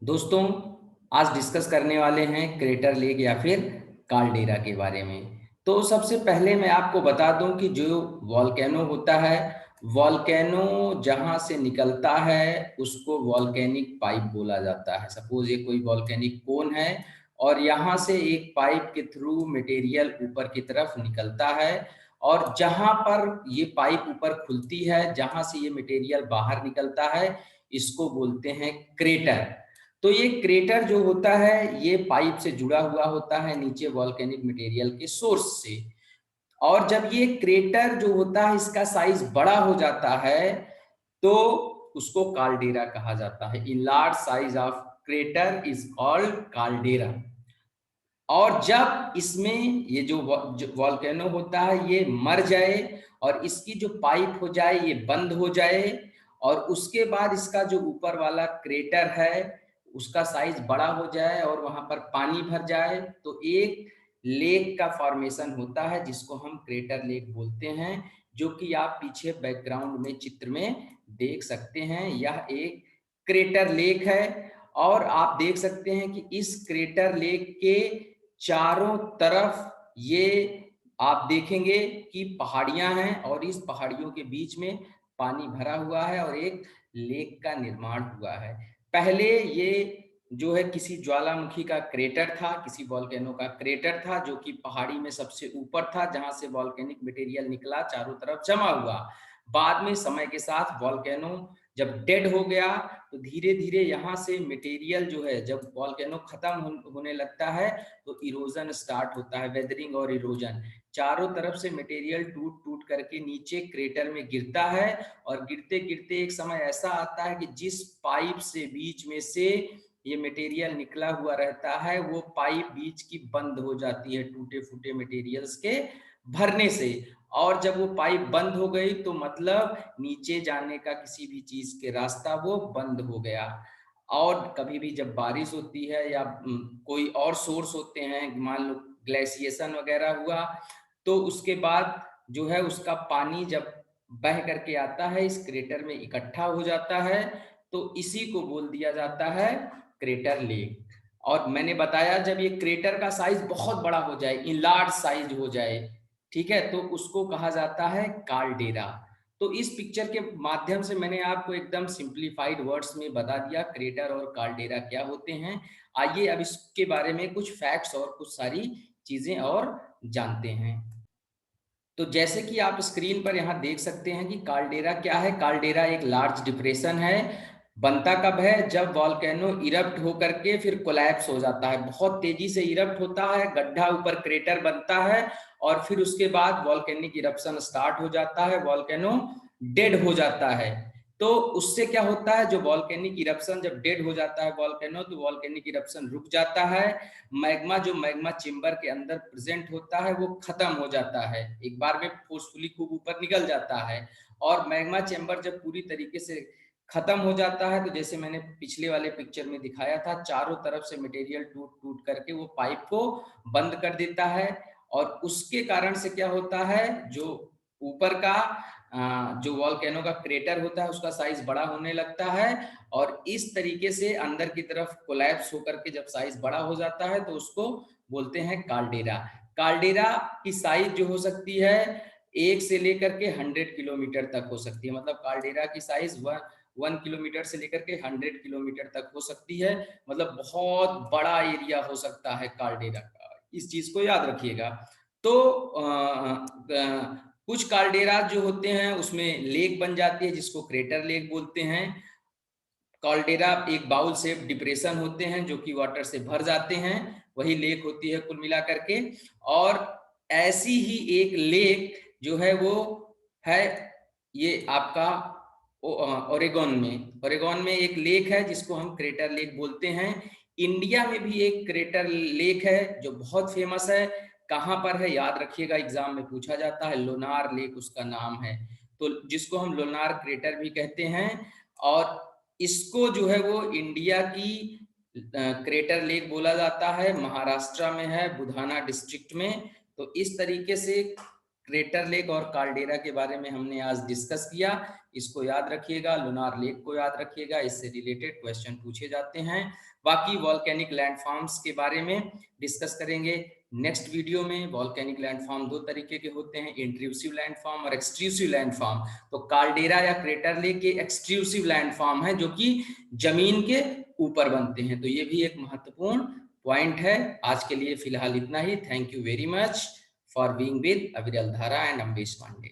दोस्तों, आज डिस्कस करने वाले हैं क्रेटर लेक या फिर काल्डेरा के बारे में। तो सबसे पहले मैं आपको बता दूं कि जो वॉल्केनो होता है, वॉल्केनो जहां से निकलता है उसको वॉल्केनिक पाइप बोला जाता है। सपोज ये कोई वॉल्केनिक कोन है और यहाँ से एक पाइप के थ्रू मटेरियल ऊपर की तरफ निकलता है, और जहां पर ये पाइप ऊपर खुलती है, जहां से ये मटेरियल बाहर निकलता है, इसको बोलते हैं क्रेटर। तो ये क्रेटर जो होता है ये पाइप से जुड़ा हुआ होता है नीचे वॉल्केनिक मटेरियल के सोर्स से। और जब ये क्रेटर जो होता है इसका साइज बड़ा हो जाता है तो उसको काल्डेरा कहा जाता है। In large size of crater is called caldera. और जब इसमें ये जो वॉल्केनो होता है ये मर जाए और इसकी जो पाइप हो जाए ये बंद हो जाए, और उसके बाद इसका जो ऊपर वाला क्रेटर है उसका साइज बड़ा हो जाए और वहां पर पानी भर जाए, तो एक लेक का फॉर्मेशन होता है जिसको हम क्रेटर लेक बोलते हैं, जो कि आप पीछे बैकग्राउंड में चित्र में देख सकते हैं। यह एक क्रेटर लेक है। और आप देख सकते हैं कि इस क्रेटर लेक के चारों तरफ ये आप देखेंगे कि पहाड़ियां हैं और इस पहाड़ियों के बीच में पानी भरा हुआ है और एक लेक का निर्माण हुआ है। पहले ये जो है किसी ज्वालामुखी का क्रेटर था, किसी वॉल्केनो का क्रेटर था, जो कि पहाड़ी में सबसे ऊपर था जहां से वॉल्केनिक मटेरियल निकला, चारों तरफ जमा हुआ। बाद में समय के साथ वॉल्केनो जब डेड हो गया तो धीरे धीरे यहाँ से मटेरियल जो है, जब वॉल्केनो खत्म होने लगता है तो इरोजन स्टार्ट होता है, वेदरिंग और इरोजन। चारों तरफ से मटेरियल टूट टूट करके नीचे क्रेटर में गिरता है, और गिरते गिरते एक समय ऐसा आता है कि जिस पाइप से बीच में से ये मटेरियल निकला हुआ रहता है वो पाइप बीच की बंद हो जाती है टूटे फूटे मटेरियल्स के भरने से। और जब वो पाइप बंद हो गई तो मतलब नीचे जाने का किसी भी चीज के रास्ता वो बंद हो गया। और कभी भी जब बारिश होती है या कोई और सोर्स होते हैं, मान लो ग्लेशिएशन वगैरह हुआ, तो उसके बाद जो है उसका पानी जब बह करके आता है इस क्रेटर में इकट्ठा हो जाता है, तो इसी को बोल दिया जाता है क्रेटर लेक। और मैंने बताया जब ये क्रेटर का साइज बहुत बड़ा हो जाए, इन लार्ज साइज हो जाए, ठीक है, तो उसको कहा जाता है काल्डेरा। तो इस पिक्चर के माध्यम से मैंने आपको एकदम सिंप्लीफाइड वर्ड्स में बता दिया क्रेटर और काल्डेरा क्या होते हैं। आइए अब इसके बारे में कुछ फैक्ट्स और कुछ सारी चीजें और जानते हैं। तो जैसे कि आप स्क्रीन पर यहाँ देख सकते हैं कि काल्डेरा क्या है। काल्डेरा एक लार्ज डिप्रेशन है। बनता कब है? जब वॉल्केनो इरप्ट होकर के फिर कोलैप्स हो जाता है, बहुत तेजी से इरप्ट होता है, गड्ढा ऊपर क्रेटर बनता है, और फिर उसके बाद वॉल्केनिक इरप्शन स्टार्ट हो जाता है, वॉल्केनो डेड हो जाता है। तो उससे क्या होता है, जो वॉल्केनिक इरप्शन जब डेड हो जाता है वॉल्केनो, तो वॉल्केनिक इरप्शन रुक जाता है। मैग्मा जो मैग्मा चेम्बर के अंदर प्रेजेंट होता है वो खत्म हो जाता है, एक बार में फोर्सफुली खूब ऊपर निकल जाता है। और मैग्मा चेम्बर जब पूरी तरीके से खत्म हो जाता है तो जैसे मैंने पिछले वाले पिक्चर में दिखाया था, चारों तरफ से मटेरियल टूट टूट करके वो पाइप को बंद कर देता है। और उसके कारण से क्या होता है, जो ऊपर का जो वॉल्केनो का क्रेटर होता है उसका साइज बड़ा होने लगता है, और इस तरीके से अंदर की तरफ कोलैप्स होकर के जब साइज बड़ा हो जाता है तो उसको बोलते हैं काल्डेरा। काल्डेरा की साइज जो हो सकती है 1 से लेकर के 100 किलोमीटर तक हो सकती है। मतलब काल्डेरा की साइज 1 किलोमीटर से लेकर के 100 किलोमीटर तक हो सकती है। मतलब बहुत बड़ा एरिया हो सकता है काल्डेरा का, इस चीज को याद रखिएगा। तो कुछ काल्डेरा जो होते हैं उसमें लेक बन जाती है जिसको क्रेटर लेक बोलते हैं। कॉल्डेरा एक बाउल शेप डिप्रेशन होते हैं जो कि वाटर से भर जाते हैं, वही लेक होती है कुल मिला करके। और ऐसी ही एक लेक जो है वो है ये आपका ओरेगोन में एक लेक है जिसको हम क्रेटर लेक बोलते हैं। इंडिया में भी एक क्रेटर लेक है जो बहुत फेमस है। कहाँ पर है याद रखिएगा, एग्जाम में पूछा जाता है, लोनार लेक उसका नाम है। तो जिसको हम लोनार क्रेटर भी कहते हैं। और इसको जो है वो इंडिया की क्रेटर लेक बोला जाता है, महाराष्ट्र में है, बुधाना डिस्ट्रिक्ट में। तो इस तरीके से क्रेटर लेक और काल्डेरा के बारे में हमने आज डिस्कस किया। इसको याद रखिएगा, लूनार लेक को याद रखिएगा, इससे रिलेटेड क्वेश्चन पूछे जाते हैं। बाकी वॉल्केनिक लैंडफॉर्म्स के बारे में डिस्कस करेंगे नेक्स्ट वीडियो में। वॉल्केनिक लैंडफॉर्म दो तरीके के होते हैं, इंट्रूसिव लैंडफॉर्म और एक्सट्रूसिव लैंडफॉर्म। तो काल्डेरा या क्रेटर लेक के एक्सट्रूसिव लैंडफॉर्म है, जो कि जमीन के ऊपर बनते हैं। तो ये भी एक महत्वपूर्ण पॉइंट है। आज के लिए फिलहाल इतना ही। Thank you very much for being with Aviral Dhara and Ambesh Pandey.